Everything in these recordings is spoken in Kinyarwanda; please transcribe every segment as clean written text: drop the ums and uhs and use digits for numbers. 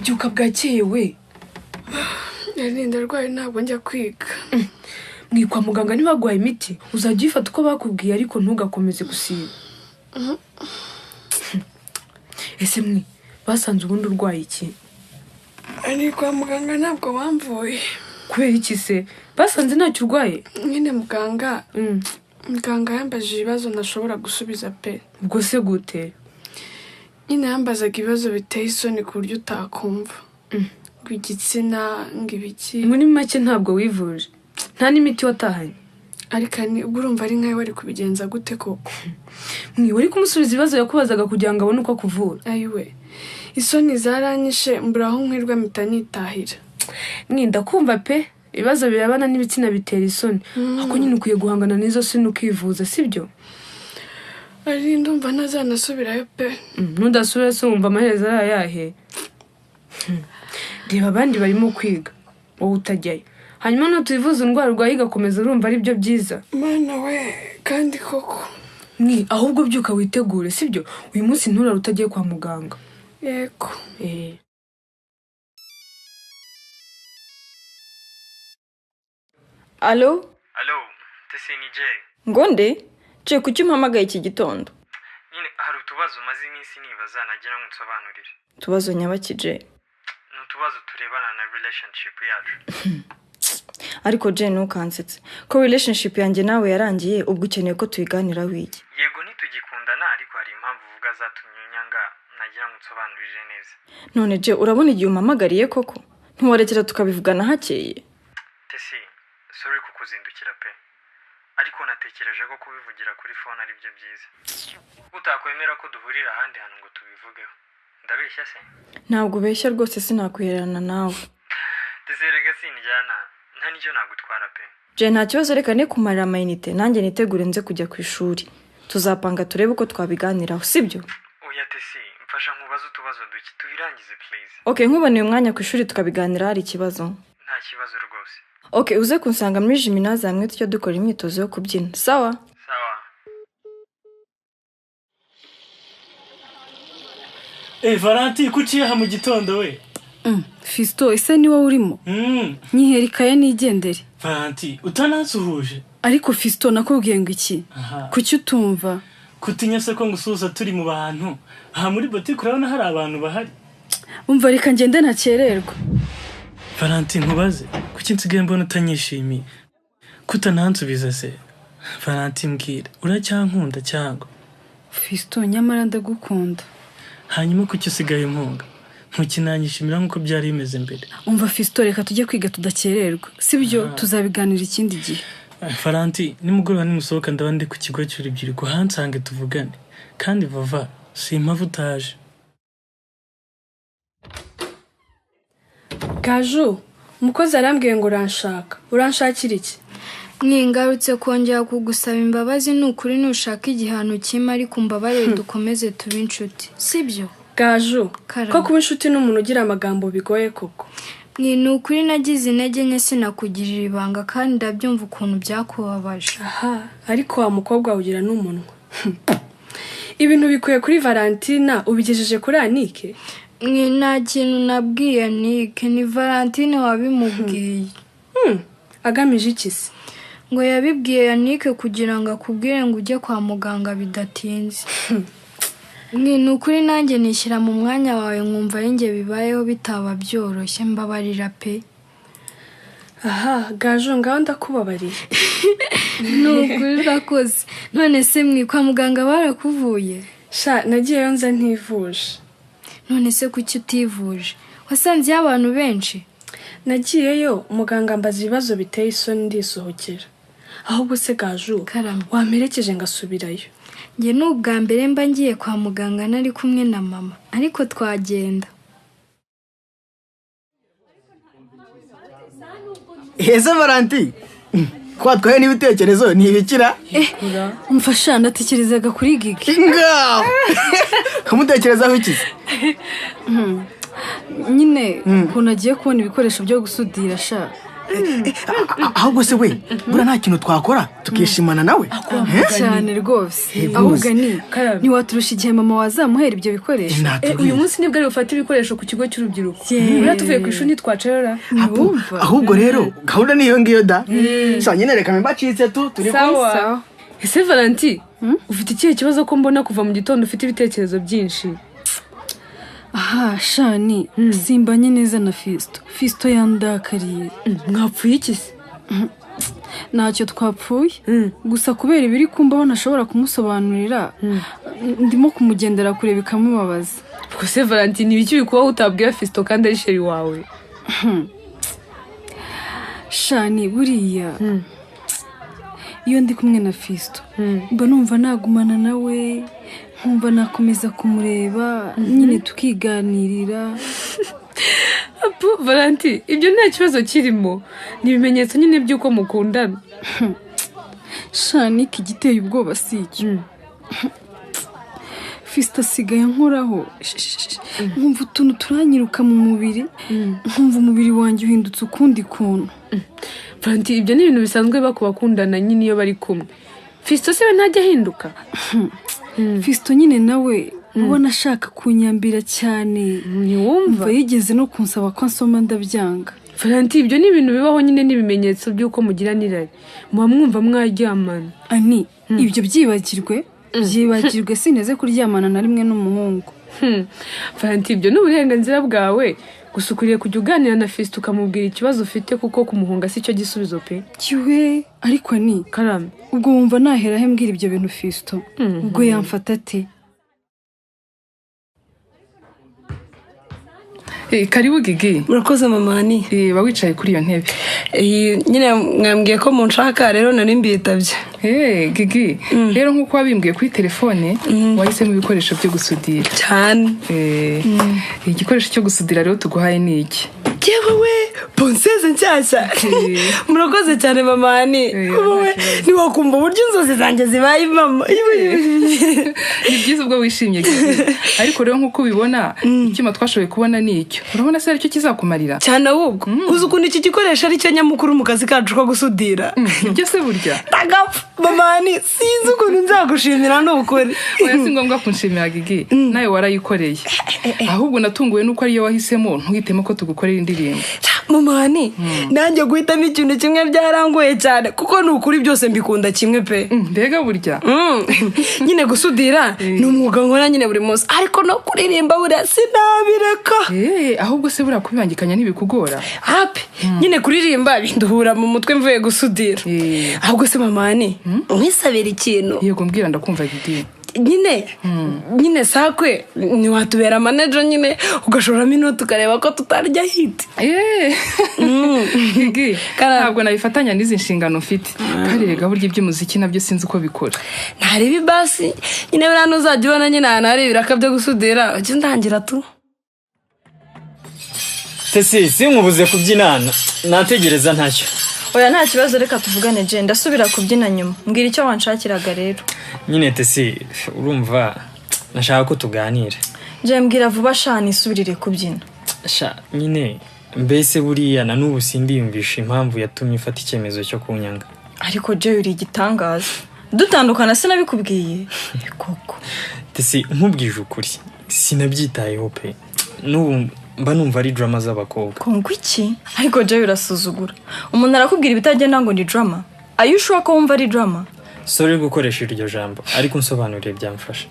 byuka bwakeye we. Yarinda rwaye ntabwo njya kwiga. Mwikwa muganga ntibagwaye imiti uzajya uyifata uko bakubwiye ariko ntugakomeze gusiba. Ese mwe basanze ubundi urwaye iki? Ari kwa muganga ntabwo bamvuye. Kubera iki se? Basanze ntacyo urwaye? Nyine muganga yambaje ibibazo ntashobora gusubiza pe. Ubwo se gute? Nyine yambazaga ibibazo biteye isoni ku buryo utakumva. Igitsina ngibiki. Muri make ntabwo wivuje. Nta n'imiti watahanye. Ariko ni urumva ari nkawe wari kubigenza gute koko? Wari kumusubiza ibibazo yakubazaga kugira ngo abone uko akuvura. Ayiwe. Isoni zaranyishe mburaho nkwirwa mpita nitahira. Ndakumva pe. Ibibazo birabana n'ibitsina bitera isoni. Ako nyine ukwiye guhangana n'izo soni ukivuza sibyo? Ari ndumva ntazanasubirayo pe. Nudasubira se wumva amaherezo ayahe. Reba abandi barimo kwiga wowe utajyayo. Hanyuma nutuvivuza indwara urwaye igakomeza urumva ari byo byiza. Mana we kandi koko. Ahubwo byuka witegure sibyo? Uyu munsi nturara utagiye kwa muganga. Yego. Allo? Allo, tese ni Jay. Ngonde? Je kuki umpamagaye iki gitondo? Nyine hari utubazo maze iminsi nibaza nagira ngo nsobanurire. Tubazo nyabaki Je? Ni utubazo turebana na relationship yacu. Ariko Je ntukansetse. Ko relationship yanjye nawe yarangiye ubwo ukeneye ko tuyiganira wiki. Yego ntitugikundana ariko hari impamvu uvuga zatumye unyanga nagira ngo nsobanurire neza. None Je urabona igihe umpamagariye koko? Ntuwarekera tukabivugana hakeye. Tese, sorry kukuzindukira pe. Ariko natekereje ko kubivugira kuri phone ari byo byiza. Utakwemera ko duhurira ahandi hantu ngo tubivugeho. Ndabeshya se? Ntabwo ubeshya rwose sinakwihererana nawe. Tezerega sinjyana nta nicyo nagutwara pe. Je nta kibazo reka ne kumarira amayinite nanjye nitegure nze kujya ku ishuri. Tuzapanga turebe uko twabiganiraho sibyo? Oya Tese, mfasha nkubaza utubazo duke tubirangize please. Okay, nkuboneye umwanya ku ishuri tukabiganira hari ikibazo. Nta kibazo rwose. Okay, uze kunsanga muri gymnase hamwe tujya dukora imyitozo yo kubyina. Sawa? Sawa. Valanti kuciye ha mu gitondo we. Fisto ese ni wowe urimo? Nyiherikaye nigendere. Valanti utanansuhuje. Ariko Fisto nakubwiye ngo iki? Kuki utumva? Kutinya se ko ngusuza turi mu bantu. Aha muri boutique urabona hari abantu bahari. Umva reka ngende nakererwa. Valanti nkubaze kuki nsigaye mbona utanyishimiye. Kutanansubiza se. Valanti mbwira uracyankunda cyangwa? Fisto nyamara ndagukunda. Hanyuma kuki usigaye mpunga? Ntukinanyishimira nkuko byari bimeze mbere. Umva Fisto reka tujye kwiga tudakererwa. Sibyo tuzabiganira ikindi gihe. Valanti nimugoroba nimusohoka ndabandi ku kigo cy'urubyiruko hansange tuvugane. Kandi vava si impamvu utaje. Gaju, umukozi arambwiye ngo uranshaka. Uranshakira iki? Ngarutse kongera kugusaba imbabazi n'ukuri nushaka igihano kimwe ariko mbabarire dukomeze tube inshuti. Sibyo? Gaju, ko kuba inshuti n'umuntu ugira amagambo bigoye koko. N'ukuri nagize intege nke sinakugirira ibanga kandi ndabyumva ukuntu byakubabaje. Ariko wa mukobwa ugira n'umunwa. Ibintu bikuye kuri Valentina ubigejeje kuri Anike? Nta kintu nabwiye Anike, ni Valentine wabimubwiye. Agamije iki se? Ngo yabibwiye Anike kugira ngo akubwire ngo ujye kwa muganga bidatinze. N'ukuri nanjye nishyira mu mwanya wawe nkumva y'inge bibayeho bitaba byoroshye mbabarira pe. Gaju ngaho ndakubabariye. N'ukuri urakoze. None se kwa muganga barakuvuye? Sha nagiyeyo nza ntivuje. None se kuki utivuje? Wasanze abantu benshi? Nagiyeyo umuganga ambaza ibibazo biteye isoni ndisohokera. Ahubwo se Gaju wamperekeje ngasubirayo. Nge n'ubwa mbere mba ngiye kwa muganga nari kumwe na mama ariko twagenda. Ese Valanti kwatwaye n'ibitekerezo ntibikira? Umfasha ndatekerezaga kuri Gigi. Ngaho kamutekerezaho iki? Nyine ko nagiye kubona ibikoresho byo gusudira sha ahubwo se we bura nta kintu twakora tukishimana nawe cyane rwose ahubwo ntiwaturusha igihe mama wazamuhera ibyo bikoresho uyu munsi nibwo ari bufate ibikoresho ku kigo cy'urubyiruko buriya tuvuye ku ishuri ntitwacarara ahubwo rero gahunda niyo ngiyo da so nyine reka mbacitse turi sawa ese Valentin ufite ikihe kibazo ko mbona kuva mu gitondo ufite ibitekerezo byinshi aha shani simbanye neza na Fisto yandakariye mwapfuye iki se ntacyo twapfuye gusa kubera ibiri kumbaho ntashobora kumusobanurira ndimo kumugendera kure bikamubabaza se Valentin ibiki bikubaho utabwira Fisto kandi ari sheri wawe shani buriya iyo ndi kumwe na Fisto mba numva nagumana nawe nkumva nakomeza kumureba nyine tukiganirira Valentin ibyo nta kibazo kirimo ni ibimenyetso nyine by'uko mukundana shani igiteye ubwoba si icyo Fisto asigaye nkoraho nkumva utuntu turanyiruka mu mubiri nkumva umubiri wanjye uhindutse ukundi kuntu Valentin ibyo ni ibintu bisanzwe bakubakundana nyine iyo bari kumwe Fisto se we ntajya ahinduka Fisto nyine nawe ubona ashaka kunyambira cyane ntiwumva yigeze no kunsaba ko nsoma ndabyanga Valentin ibyo ni ibintu bibaho nyine n'ibimenyetso by'uko mugira n'irari muba mwumva mwaryamana ani ibyo byibagirwe sineze kuryamana na rimwe n'umuhungu Valentin ibyo ni uburenganzira bwawe gusa ukwiriye kujya uganira na Fisto ukamubwira ikibazo ufite kuko kumuhunga si cyo gisubizo pe kiwe ariko ni karame ubwo wumva nahera he mbwira ibyo bintu Fisto ubwo yamfata ate karibu Gigi murakoze mamani ba wicaye kuri iyo ntebe nyine mwambwiye ko munshaka rero nari mbitabye Gigi rero nkuko wabimbwiye kuri telefone wahisemo ibikoresho byo gusudira cyane igikoresho cyo gusudira rero tuguhaye ni iki yewe ponseze nshyashya murakoze cyane mamani wowe ntiwakumva uburyo inzozi zanjye zibaye mama ni byiza ubwo wishimye ariko rero nkuko ubibona icyuma twashoboye kubona ni icyo urabona se aricyo kizakumarira cyane ahubwo uzi ukuntu iki gikoresho ari cyo nyamukuru mu kazi kacu ko gusudira ibyo se burya tagapfa mamani sinzi ukuntu nzagushimira n'ukuri oya si ngombwa kunshimira Gigi nawe warayikoreye ahubwo natunguwe nuko ariyo wahisemo ntuhitemo ko tugukorera indirimbo mamani nanjye guhitamo ikintu kimwe byarangoye cyane kuko ni ukuri byose mbikunda kimwe pe mbega burya nyine gusudira ni umwuga nkora nyine buri munsi ariko no kuririmba buriya sinabireka ahubwo se buriya kubibangikanya ntibikugora hapi nyine kuririmba binduhura mu mutwe mvuye gusudira ahubwo se mamani mwisabira ikintu yego mbwira ndakumva Gigi nyine sakwe ntiwatubera manager nyine ugashoramo inoti ukareba ko tutarya hiti Gigi ntabwo nabifatanya n'izi nshingano ufite kandi rega burya iby'umuziki nabyo sinzi uko bikora ntareba ibasi nyine buriya ntuzajya ubona nyine ahantu hari ibiraka byo gusudira ujye undangira tu si nkubuze kubyinana nategereza ntacyo oya nta kibazo reka tuvugane je ndasubira kubyina nyuma mbwira icyo wanshakiraga rero nyine urumva nashaka ko tuganira je mbwira vuba shani isubirire kubyina nyine mbese buriya na n'ubu sindiyumvisha impamvu yatumye ufata icyemezo cyo kunyanga ariko je uri igitangaza dutandukana sinabikubwiye koko nkubwije ukuri sinabyitayeho pe n'ubu mba numva ari drama z'abakobwa kongo iki ariko je urasuzugura umuntu arakubwira ibitagenda ngo ni drama ayushwa ko wumva ari drama sorry gukoresha iryo jambo ariko unsobanurire byamfasha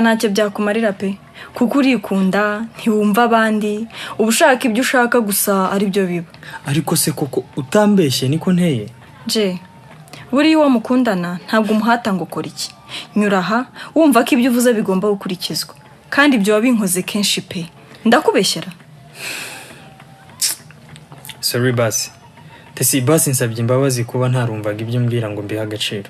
ntacyo byakumarira pe kuko urikunda ntiwumva abandi uba ushaka ibyo ushaka gusa ari byo biba ariko se koko utambeshye niko nteye je buriya uwo mukundana ntabwo umuhata ngo ukora iki nyura aha wumva ko ibyo uvuze bigomba gukurikizwa kandi ibyo wabinkoze kenshi pe ndakubeshyera sorry basi basi nsabye imbabazi kuba ntarumvaga ibyo mbwira ngo mbihe agaciro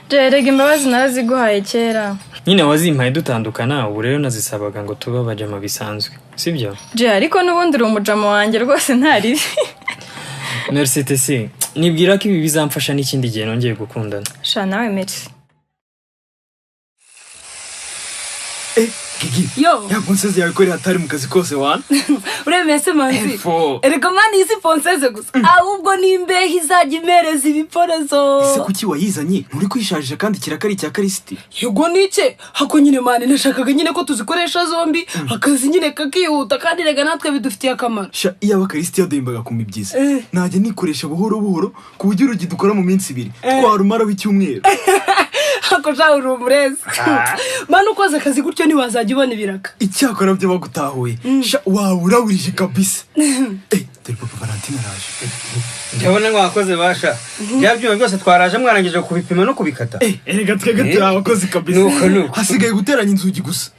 rega imbabazi naraziguhaye kera nyine wazimpaye dutandukana ubu rero nazisabaga ngo tube abajama bisanzwe sibyo ariko n'ubundi uri umujama wanjye rwose ntaribi merci nibwira ko ibi bizamfasha n'ikindi gihe nongeye gukundana nawe merci Gigi Yo. ya ponseze yawe ko hatari mu kazi kose wana uremeye se manzi Efo. erega mani isi ponseze gusa ahubwo ni imbeho izajya imereza ibiporezo ese kuki wayizanye nturi kwishajije kandi kirakari cya karisiti yego nike hako nyine mani nashakaga nyine ko tuzikoresha zombi akazi nyine kakihuta kandi rega natwe bidufitiye akamaro sha iyo abakarisiti yaduhimbaga ku mibyiza najya nikoresha buhoro buhoro ku buryo urugi dukora mu minsi 2 twarumara w'icyumweru hako uri umurezi mani ukoze akazi gutyo ntiwazajya ubona ibiraka icyakora byo bagutahuye sha wabura burije kabisa dore papa Valentine araje ndabona ngo wakoze basha byabyuma byose twaraje mwarangije kubipima no kubikata erega twege turabakoze kabisa nuko hasigaye guteranya inzugi gusa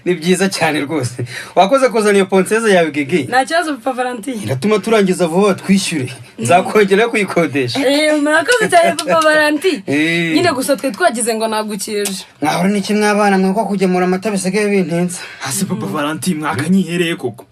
ni byiza cyane rwose wakoze kuzana iyo ponseze yawe Gigi nta kibazo papa Valentine iratuma turangiza vuba twishyure nzakongera kuyikodesha murakoze cyane papa Valentine nyine gusa twe twagize ngo nagukirije mwahora n'iki mwabana mwako kugemura amata bisigaye bintenza hasi papa Valentine mwakanyihereye koko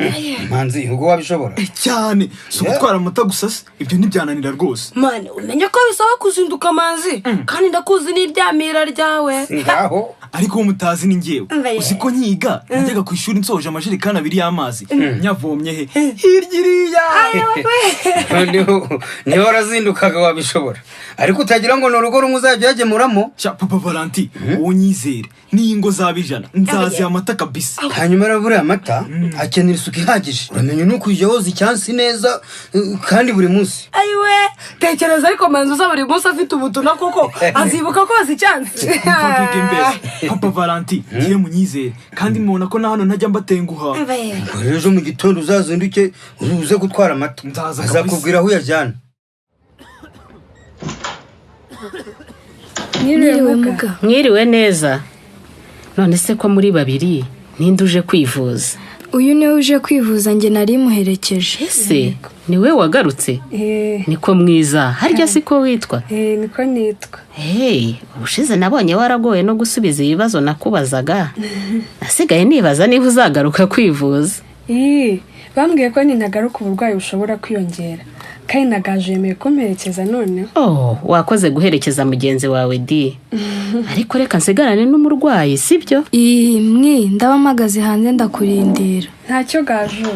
manzi ubwo wabishobora cyane so gutwara amata gusa ibyo ntibyananira rwose mane umenye ko bisaba kuzinduka manzi kandi ndakuzi n'iryamira ryawe ngaho ariko mutazi ni ngewe uziko nyiga njyaga ku ishuri nsoje amajerekani 2 y'amazi nyavomye he hirgiriya niho warazindukaga wabishobora ariko utagira ngo n'urugo rumwe uzajyagemuramo sha papa Valentine unyizere ni ingo zabijana nzazi amata kabisa hanyuma arabura amata akenera isuku ihagije uramenye no kujyaho zicyansi neza kandi buri munsi ayiwe tekereza ariko manzi uza buri munsi afite ubutuna koko azibuka ko zicyansi papa Valentine ngiye munyizere kandi mubona ko na hano ntajya mbatenguha ejo mu gitondo uzazinduke uze gutwara amata azakubwira aho uyajyana mwiriwe neza none se ko muri babiri ninde uje kwivuza uyu niwe uje kwivuza njye nari muherekeje ese niwe wagarutse niko mwiza harya siko witwa niko nitwa ubushize nabonye waragoye no gusubiza ibibazo nakubazaga nasigaye nibaza niba uzagaruka kwivuza bambwiye ko ninagaruka uburwayi bushobora kwiyongera kandi nagaje yemeye kumperekeza none wakoze guherekeza mugenzi wawe di ariko reka nsigarane n'umurwayi sibyo ndabamagaze hanze ndakurindira ntacyo gaju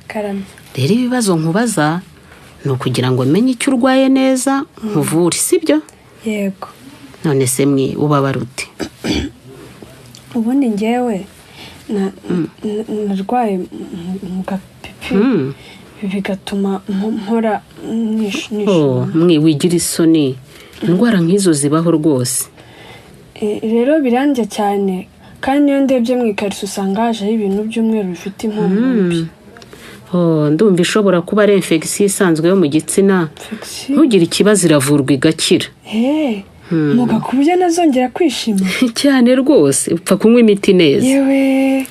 karame rero ibibazo nkubaza ni ukugira ngo menye icyo urwaye neza nkuvure sibyo yego none se ubabara ute ubundi ngewe narwaye mu gapipi bigatuma mpora wigira isoni indwara nk'izo zibaho rwose rero birandya cyane kandi niyo ndebye mu ikariso usanga hajeho ibintu by'umweru bifite impumuro mbi ndumva ishobora kuba ari infection isanzwe yo mu gitsina ntugire ikibazo iravurwa igakira muga ku buryo nazongera kwishima cyane rwose upfa kunywa imiti neza yewe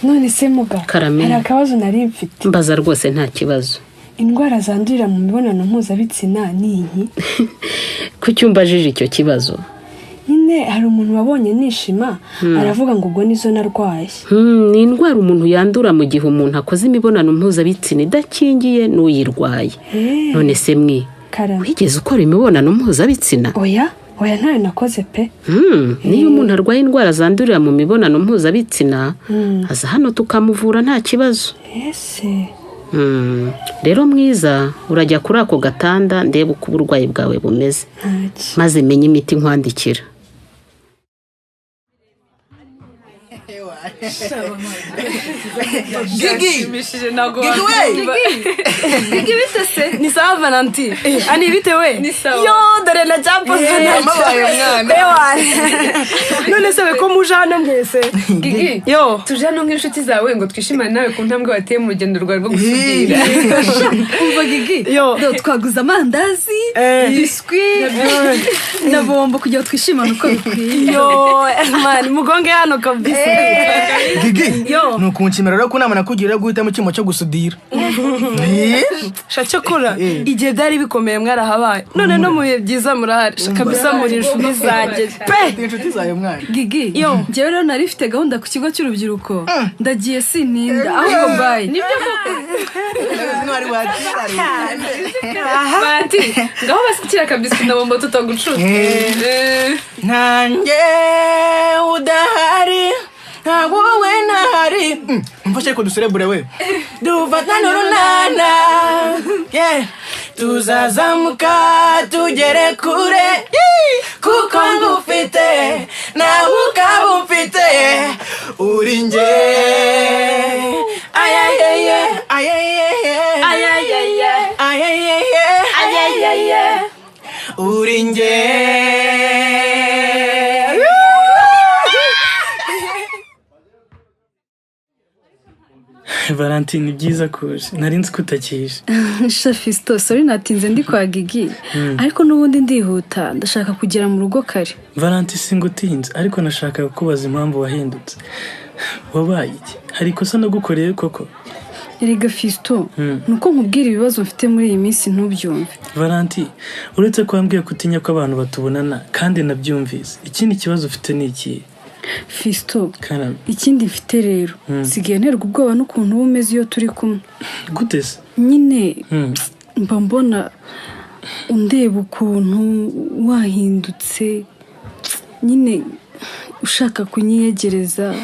none se muga hari akabazo nari mfite mbaza rwose nta kibazo indwara zandurira mu mibonano mpuzabitsina ni iyi ku cyumbajije icyo kibazo nyine hari umuntu wabonye nishima aravuga ngo ubwo nizo narwaye ni indwara umuntu yandura mu gihe umuntu akoze imibonano mpuzabitsina idakingiye n'uyirwaye none se wigeze ukora imibonano mpuzabitsina oya ntayo nakoze pe niyo umuntu arwaye indwara zandurira mu mibonano mpuzabitsina aza hano tukamuvura nta kibazo rero mwiza urajya kuri ako gatanda ndebe uko uburwayi bwawe bumeze maze menye imiti nkwandikira Gigi bite se ni sawa Valentine ani bite we ni sawa yo dore na jambo amabaye mwana none se ko muje hano mwese Gigi tuje hano nk'inshuti zawe ngo twishimane nawe ku ntambwe wateye mu rugendo rwawe rwo gusudira umva Gigi twaguze amandazi biscuit na bombo kugira twishimane uko bikwiye man mugonge hano kabisa Gigi nukunshimira rero ko nama nakugirira guhita mu kimo cyo gusudira shacokora igihe byari bikomeye mwarahabaye none no mu bihe byiza murahari kabisa muri inshuti zanjye pe inshuti zayo mwana Gigi njyewe rero nari mfite gahunda ku kigo cy'urubyiruko ndagiye sininda ahubwo mbaye nibyo mwari watira Bati ngaho basikira kabisa ndabomba tutagucuza nanjye udahari wowe ntahari mfashe ko duserebure we dufatane urunana tuzazamuka tugere kure kuko ngufite nawe ukaba umfite uri njye ayayeye ayayeye ayayeye ayayeye ayayeye uri njye Valentine ni byiza kuje nari nzi ko utakije Shafisto sorry natinze ndi kwa Gigi ariko nubundi ndihuta ndashaka kugera mu rugo kare Valentine singutinze ariko nashaka kukubaza impamvu wahindutse wabaye iki hari ikosa nagukoreye koko Erega Fisto nuko nkubwira ibibazo mfite muri iyi minsi ntubyumve Valentine uretse ko wambwiye kutinya ko abantu batubonana kandi nabyumvise ikindi kibazo ufite ni iki Fisto ikindi mfite rero sigaye nterwa ubwoba n'ukuntu uba umeze iyo turi kumwe gute se nyine mba mbona undeba ukuntu wahindutse nyine ushaka kunyiyegereza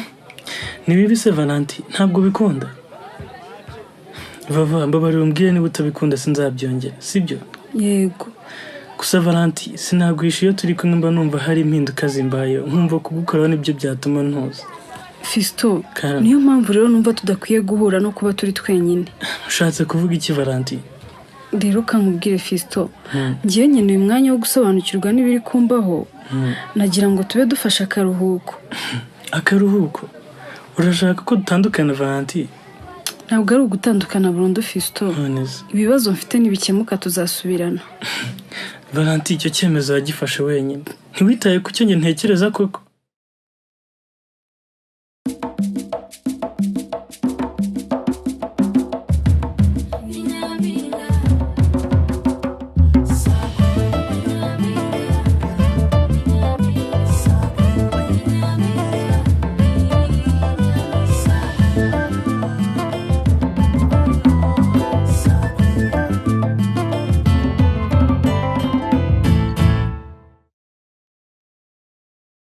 ni bibi se Valentine ntabwo bikunda Vava mbabarira umbwire niba utabikunda sinzabyongera sibyo yego gusa Valentine sinagwisha iyo turi kumwe mba numva hari impinduka zimbayeho nkumva kugukoraho nibyo byatuma ntuza Fisto niyo mpamvu rero numva tudakwiye guhura no kuba turi twenyine ushatse kuvuga iki Valentine rero kankubwire Fisto ngiye nkeneye umwanya wo gusobanukirwa n'ibiri kumbaho nagira ngo tube dufashe akaruhuko urashaka ko dutandukana Valentine ntabwo ari ugutandukana burundu Fisto ibibazo mfite nibikemuka tuzasubirana Valentine icyo cyemezo wagifashe wenyine ntiwitaye ku cyo njye ntekereza koko